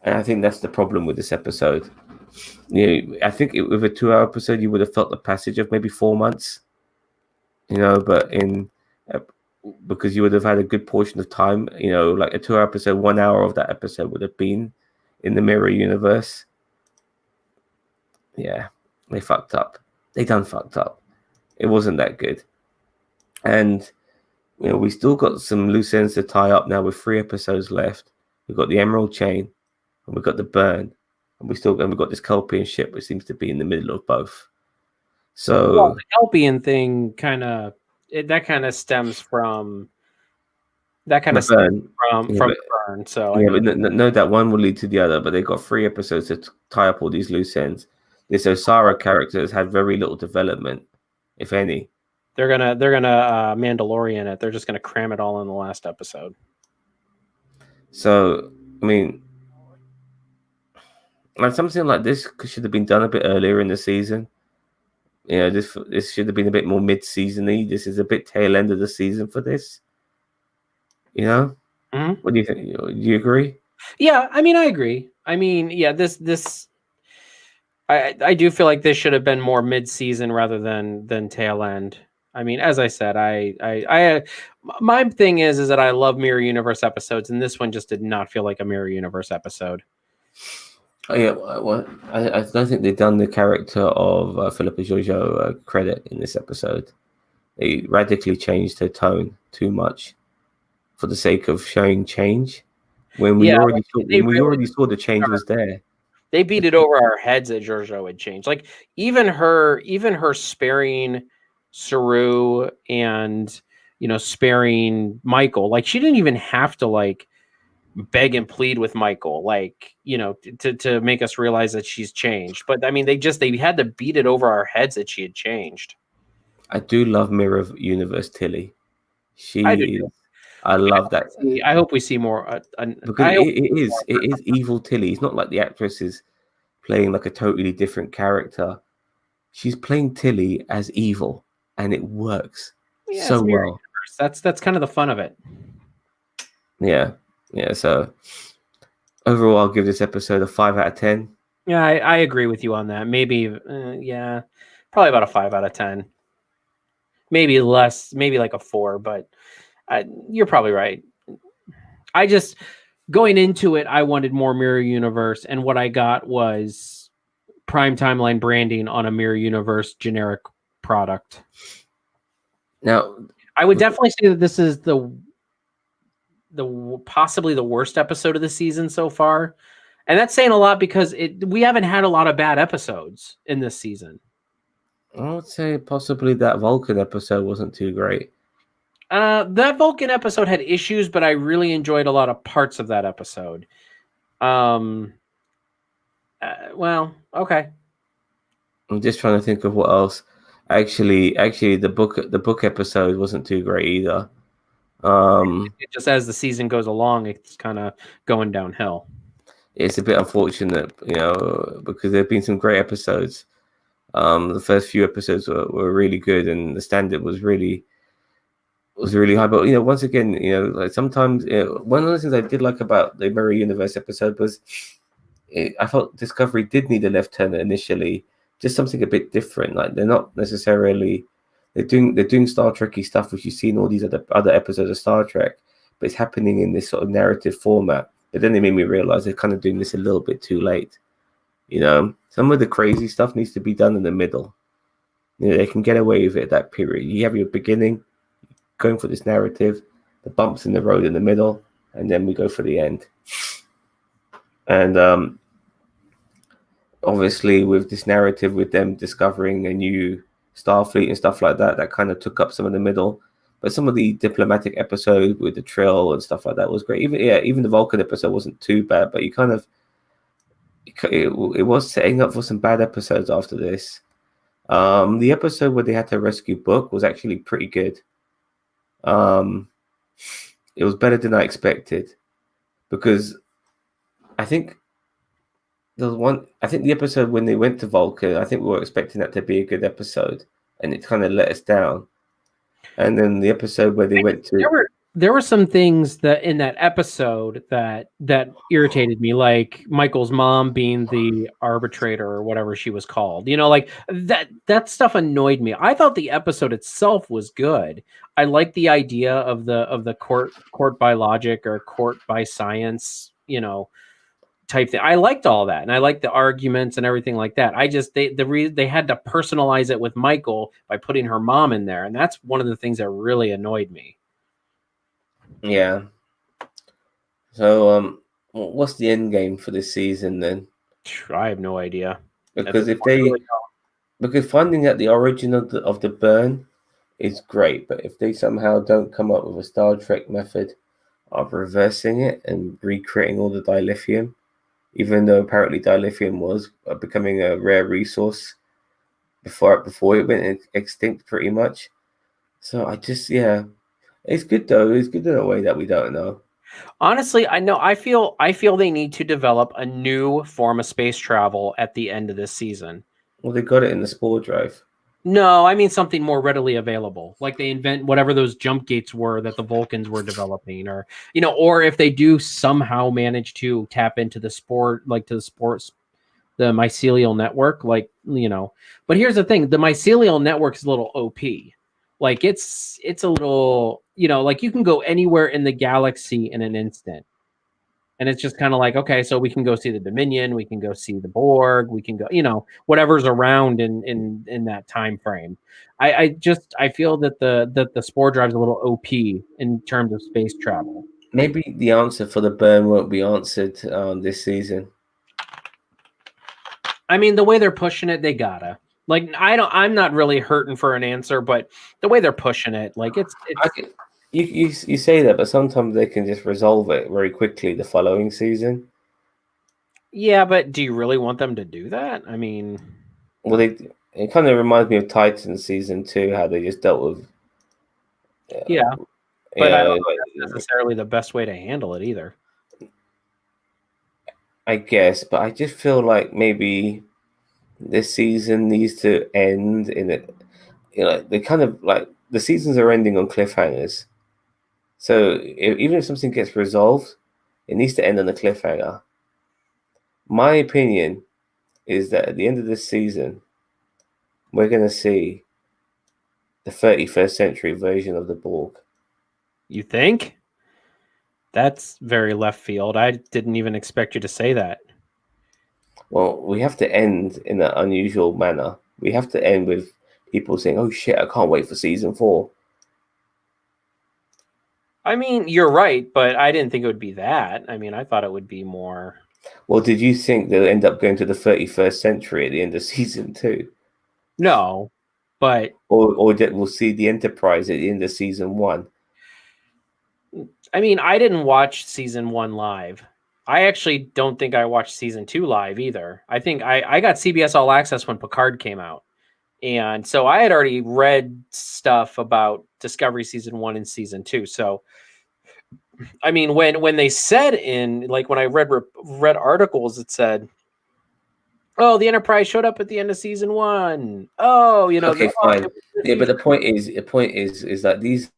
A: and I think that's the problem with this episode. I think with a 2-hour episode, you would have felt the passage of maybe 4 months. But because you would have had a good portion of time. Like a 2-hour episode, 1 hour of that episode would have been in the mirror universe. Yeah, they fucked up. They done fucked up. It wasn't that good. And we still got some loose ends to tie up now with 3 episodes left. We've got the Emerald Chain, and we've got the Burn, and we've got this Kelpian ship, which seems to be in the middle of both. So
B: the Kelpian thing kind of stems from from the Burn. So
A: but no, that one will lead to the other. But they've got 3 episodes to tie up all these loose ends. This Osara character has had very little development, if any.
B: They're gonna Mandalorian it. They're just gonna cram it all in the last episode.
A: So I mean, like, something like this should have been done a bit earlier in the season. This should have been a bit more mid-season-y. This is a bit tail end of the season for this.
B: Mm-hmm.
A: What do you think? Do you agree?
B: Yeah, I mean, I agree. I mean, yeah, this I do feel like this should have been more mid-season rather than tail end. I mean, as I said, I my thing is that I love Mirror Universe episodes, and this one just did not feel like a Mirror Universe episode.
A: Oh, yeah, well, I don't think they've done the character of Philippa Georgio credit in this episode. They radically changed her tone too much for the sake of showing change, when we already saw the change was there.
B: They beat it over our heads that Georgio had changed. Like, even her sparing Saru and sparing Michael. Like, she didn't even have to like beg and plead with Michael, like, to make us realize that she's changed. But I mean, they had to beat it over our heads that she had changed.
A: I do love Mirror Universe Tilly. She is I love that
B: I hope we see more.
A: because it is evil Tilly. It's not like the actress is playing like a totally different character. She's playing Tilly as evil, and it works so well.
B: That's kind of the fun of it.
A: Yeah. So overall, I'll give this episode a 5 out of 10.
B: Yeah, I agree with you on that. Maybe, yeah, probably about a 5 out of 10. Maybe less, maybe like a 4, but you're probably right. I just, going into it, I wanted more Mirror Universe, and what I got was Prime Timeline branding on a Mirror Universe generic product.
A: Now,
B: I would definitely say that this is the possibly the worst episode of the season so far. And that's saying a lot because we haven't had a lot of bad episodes in this season.
A: I would say possibly that Vulcan episode wasn't too great.
B: That Vulcan episode had issues, but I really enjoyed a lot of parts of that episode. Well, okay.
A: I'm just trying to think of what else. Actually, the book episode wasn't too great either.
B: It just as the season goes along, it's kind of going downhill.
A: It's a bit unfortunate, because there have been some great episodes. The first few episodes were really good, and the standard was really high. But once again, like sometimes one of the things I did like about the Mirror Universe episode was I felt Discovery did need a left turner initially, just something a bit different. Like they're not necessarily they're doing Star Trekky stuff, which you see in all these other episodes of Star Trek, but it's happening in this sort of narrative format. But then they made me realize they're kind of doing this a little bit too late. Some of the crazy stuff needs to be done in the middle. They can get away with it at that period. You have your beginning, going for this narrative, the bumps in the road in the middle, and then we go for the end. And obviously, with this narrative, with them discovering a new Starfleet and stuff like that, that kind of took up some of the middle. But some of the diplomatic episode with the Trill and stuff like that was great. Even the Vulcan episode wasn't too bad, but you kind of it was setting up for some bad episodes after this. The episode where they had to rescue Book was actually pretty good. It was better than I expected, because I think the episode when they went to Vulcan, I think we were expecting that to be a good episode, and it kind of let us down. And then the episode where they went to
B: there were some things that in that episode that irritated me, like Michael's mom being the arbitrator or whatever she was called. Like that stuff annoyed me. I thought the episode itself was good. I liked the idea of the court by logic or court by science, type thing. I liked all that, and I liked the arguments and everything like that. I just they had to personalize it with Michael by putting her mom in there, and that's one of the things that really annoyed me.
A: Yeah. So, what's the end game for this season then?
B: I have no idea.
A: Because because finding out the origin of the burn is great, but if they somehow don't come up with a Star Trek method of reversing it and recreating all the dilithium, even though apparently dilithium was becoming a rare resource before it went extinct pretty much. So it's good though. It's good in a way that we don't know.
B: Honestly, I feel they need to develop a new form of space travel at the end of this season.
A: Well, they got it in the spore drive.
B: No, I mean something more readily available. Like they invent whatever those jump gates were that the Vulcans were developing, or if they do somehow manage to tap into the the mycelial network, But here's the thing: the mycelial network is a little OP. Like it's a little, like you can go anywhere in the galaxy in an instant. And it's just kind of like, okay, so we can go see the Dominion, we can go see the Borg, we can go, whatever's around in that time frame. I feel that the spore drive's a little OP in terms of space travel.
A: Maybe the answer for the burn won't be answered this season.
B: I mean, the way they're pushing it, they gotta. Like, I'm not really hurting for an answer, but the way they're pushing it, like
A: you say that, but sometimes they can just resolve it very quickly the following season.
B: Yeah, but do you really want them to do that? I mean,
A: well, it kind of reminds me of Titan season 2, how they just dealt with
B: But I don't know
A: like,
B: if that's necessarily the best way to handle it either.
A: I guess, but I just feel like maybe this season needs to end in it. They kind of like the seasons are ending on cliffhangers. So even if something gets resolved, it needs to end on a cliffhanger. My opinion is that at the end of this season, we're going to see the 31st century version of the Borg.
B: You think? That's very left field. I didn't even expect you to say that.
A: Well, we have to end in an unusual manner. We have to end with people saying, "Oh shit, I can't wait for season 4."
B: I mean, you're right, but I didn't think it would be that. I mean, I thought it would be more.
A: Well, did you think they'll end up going to the 31st century at the end of season 2?
B: No, but
A: Or that we'll see the Enterprise at the end of season 1?
B: I mean, I didn't watch season 1 live. I actually don't think I watched season 2 live either. I think I got CBS All Access when Picard came out. And so I had already read stuff about Discovery season 1 and season 2. So I mean, when they said in like when I read articles, it said, "Oh, the Enterprise showed up at the end of season 1. Oh,
A: Okay, fine. Yeah, but the point is that these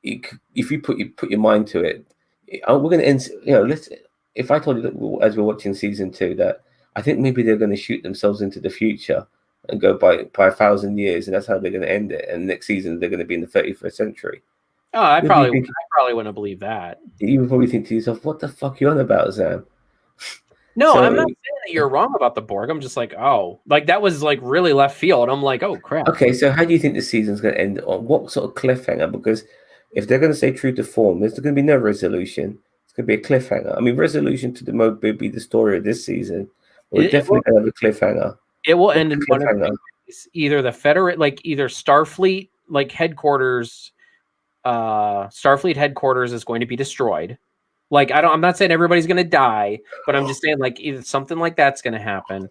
A: if you put your mind to it, we're going to end. Let's. If I told you that as we're watching season 2 that I think maybe they're going to shoot themselves into the future and go by 1,000 years, and that's how they're going to end it. And next season they're going to be in the 31st century.
B: Oh, I
A: You'll be
B: probably
A: thinking,
B: wouldn't believe that.
A: you would probably think to yourself, "What the fuck you on about, Zam?"
B: No, I'm
A: So
B: not saying that you're wrong about the Borg. I'm just like, oh, like that was like really left field. I'm like, oh crap.
A: okay, so how do you think the season's going to end? On what sort of cliffhanger? Because if they're going to stay true to form, there's going to be no resolution. It's going to be a cliffhanger. I mean, resolution to the mode would be the story of this season. We're definitely going to have a cliffhanger.
B: It will
A: What's
B: end in
A: the
B: one of
A: cliffhanger?
B: either the Federate, like either Starfleet, like headquarters. Starfleet headquarters is going to be destroyed. Like I'm not saying everybody's going to die, but I'm just saying like either something like that's going to happen,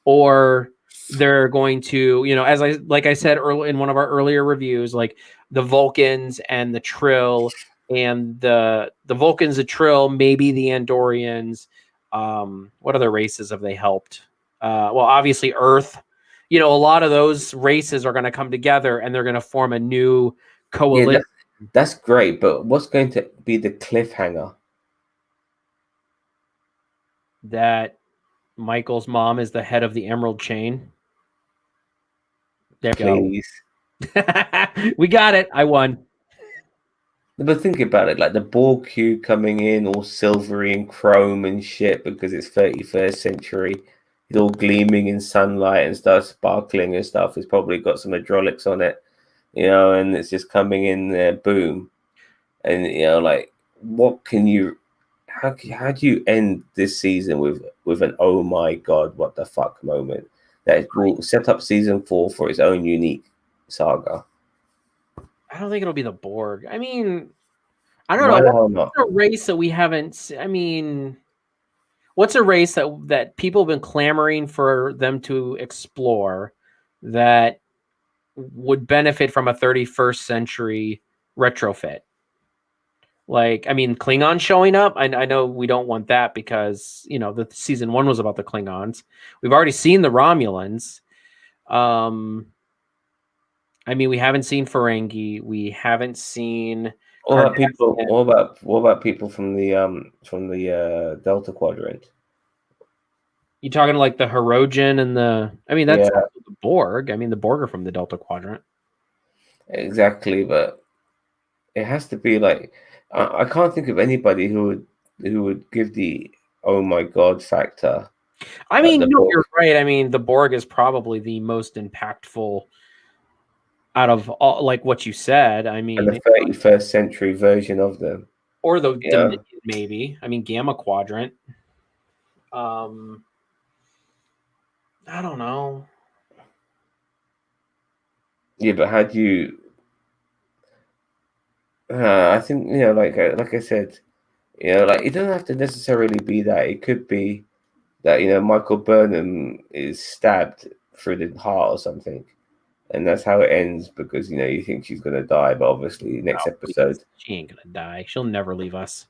B: or they're going to, as I said early in one of our earlier reviews, like the Vulcans and the Trill, and the Vulcans, the Trill, maybe the Andorians. What other races have they helped? Well, obviously Earth. A lot of those races are going to come together and they're going to form a new
A: Yeah,
B: coalition.
A: that's great, but what's going to be the cliffhanger?
B: That Michael's mom is the head of the Emerald Chain. There we
A: Please.
B: go. We got it. I won.
A: But think about it, like the Borg cube coming in all silvery and chrome and shit because it's 31st century. It's all gleaming in sunlight and stuff, sparkling and stuff. It's probably got some hydraulics on it, and it's just coming in there, boom. And like, what can you? How do you end this season with an oh my god, what the fuck moment that will set up season 4 for its own unique saga?
B: I don't think it'll be the Borg. I mean, I don't
A: Why
B: know.
A: the hell not?
B: What's a race that we haven't? I mean, what's a race that people have been clamoring for them to explore that would benefit from a 31st century retrofit? Like, I mean, Klingons showing up. I know we don't want that because the season 1 was about the Klingons. We've already seen the Romulans. I mean, we haven't seen Ferengi. We haven't seen.
A: What about people? What about people from the Delta Quadrant?
B: You talking like the Hirogen and the? I mean, that's
A: Yeah,
B: the Borg. I mean, the Borg are from the Delta Quadrant.
A: exactly. But it has to be like I can't think of anybody who would give the oh my god factor.
B: I mean,
A: The
B: no,
A: Borg
B: you're right. I mean, the Borg is probably the most impactful out of all, like what you said. I
A: and
B: mean,
A: the 31st century version of them.
B: or the
A: Yeah,
B: Dominion, maybe. I mean, Gamma Quadrant. Um, I don't know.
A: yeah. But how do you? I think like I said, like it doesn't have to necessarily be that. It could be that Michael Burnham is stabbed through the heart or something, and that's how it ends because you think she's gonna die, but obviously next episode.
B: She ain't gonna die. She'll never leave us.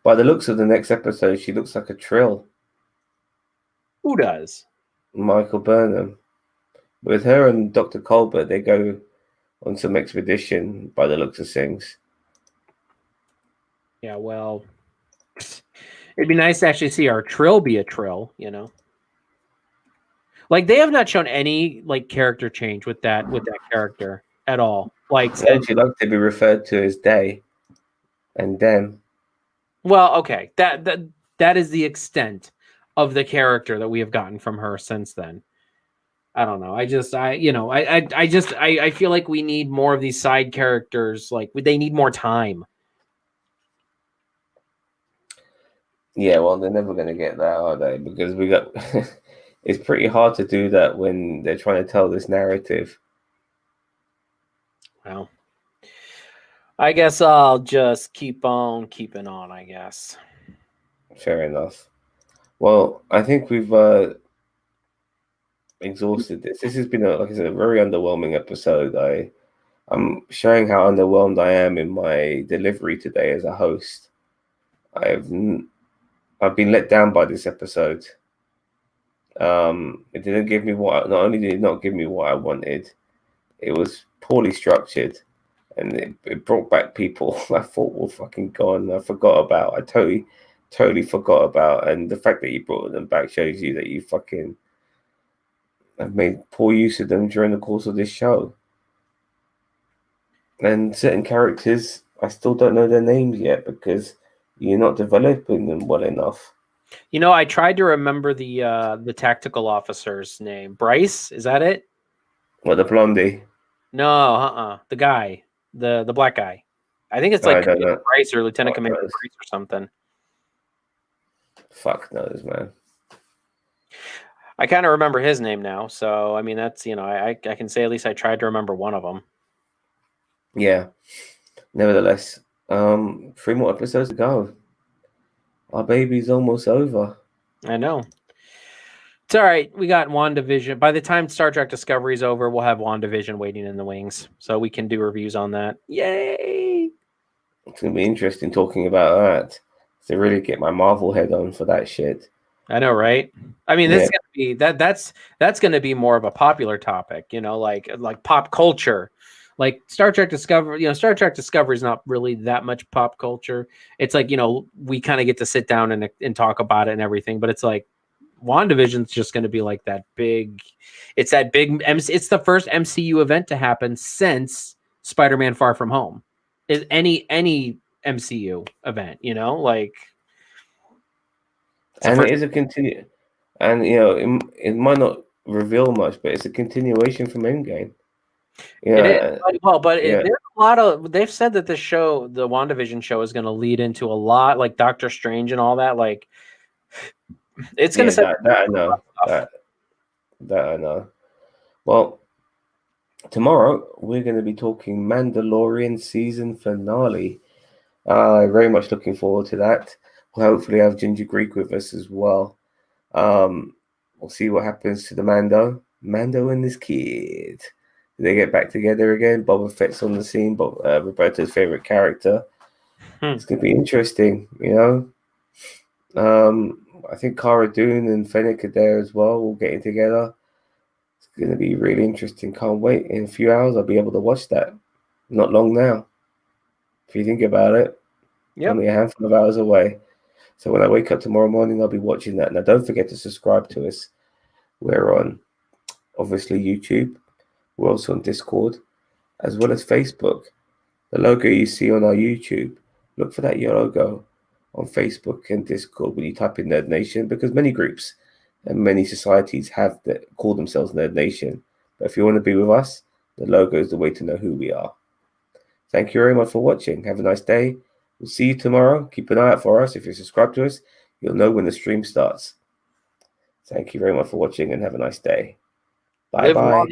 A: By the looks of the next episode, she looks like a Trill.
B: Who does?
A: Michael Burnham. With her and Dr. Colbert, they go on some expedition by the looks of things.
B: Yeah, well, it'd be nice to actually see our Trill be a Trill, Like they have not shown any like character change with that character at all. Like
A: She'd like to be referred to as they and them.
B: Well, okay. That is the extent of the character that we have gotten from her since then. I don't know. I feel like we need more of these side characters. Like they need more time.
A: Yeah, well, they're never going to get that, are they? Because we got. It's pretty hard to do that when they're trying to tell this narrative.
B: Well, I guess I'll just keep on keeping on, I guess.
A: Fair enough. Well, I think we've exhausted this. This has been, like I said, a very underwhelming episode. I'm showing how underwhelmed I am in my delivery today as a host. I've been let down by this episode. It didn't give me not only did it not give me what I wanted, it was poorly structured, and it brought back people I thought were fucking gone. I forgot about. I totally forgot about. And the fact that you brought them back shows you that you fucking have made poor use of them during the course of this show. And certain characters, I still don't know their names yet because you're not developing them well enough.
B: I tried to remember the tactical officer's name. Bryce, is that it?
A: What, the blondie?
B: No, the guy, the black guy. I think it's like Bryce or Lieutenant Commander Bryce or something.
A: Fuck knows, man.
B: I kind of remember his name now, so I mean that's I can say at least I tried to remember one of them.
A: Yeah. Nevertheless, 3 more episodes to go. Our baby's almost over.
B: I know. It's all right. We got WandaVision. By the time Star Trek Discovery's over, we'll have WandaVision waiting in the wings, so we can do reviews on that. Yay!
A: It's gonna be interesting talking about that. To really get my Marvel head on for that shit.
B: I know, right? I mean, this is gonna be that's gonna be more of a popular topic, like pop culture. Like Star Trek Discovery, Star Trek Discovery is not really that much pop culture. It's like, we kind of get to sit down and talk about it and everything, but it's like WandaVision's just going to be like that big. It's that big. It's the first MCU event to happen since Spider-Man: Far From Home. Is any MCU event, like.
A: And it is a continue, and it might not reveal much, but it's a continuation from Endgame.
B: It is. There's a lot of. They've said that the WandaVision show, is going to lead into a lot, like Doctor Strange and all that. Like, it's going to say
A: that I know. That I know. Well, tomorrow we're going to be talking Mandalorian season finale. Very much looking forward to that. We'll hopefully have Ginger Greek with us as well. We'll see what happens to the Mando and his kid. Do they get back together again? Boba Fett's on the scene, but Roberto's favorite character. It's going to be interesting, I think Cara Dune and Fennec are there as well, all getting together. It's going to be really interesting. Can't wait. In a few hours, I'll be able to watch that. Not long now. If you think about it, only a handful of hours away. So when I wake up tomorrow morning, I'll be watching that. Now, don't forget to subscribe to us. We're on, obviously, YouTube. We're also on Discord, as well as Facebook. The logo you see on our YouTube, look for that logo on Facebook and Discord when you type in Nerd Nation, because many groups and many societies have call themselves Nerd Nation. But if you want to be with us, the logo is the way to know who we are. Thank you very much for watching. Have a nice day. We'll see you tomorrow. Keep an eye out for us. If you're subscribed to us, you'll know when the stream starts. Thank you very much for watching and have a nice day. Bye-bye.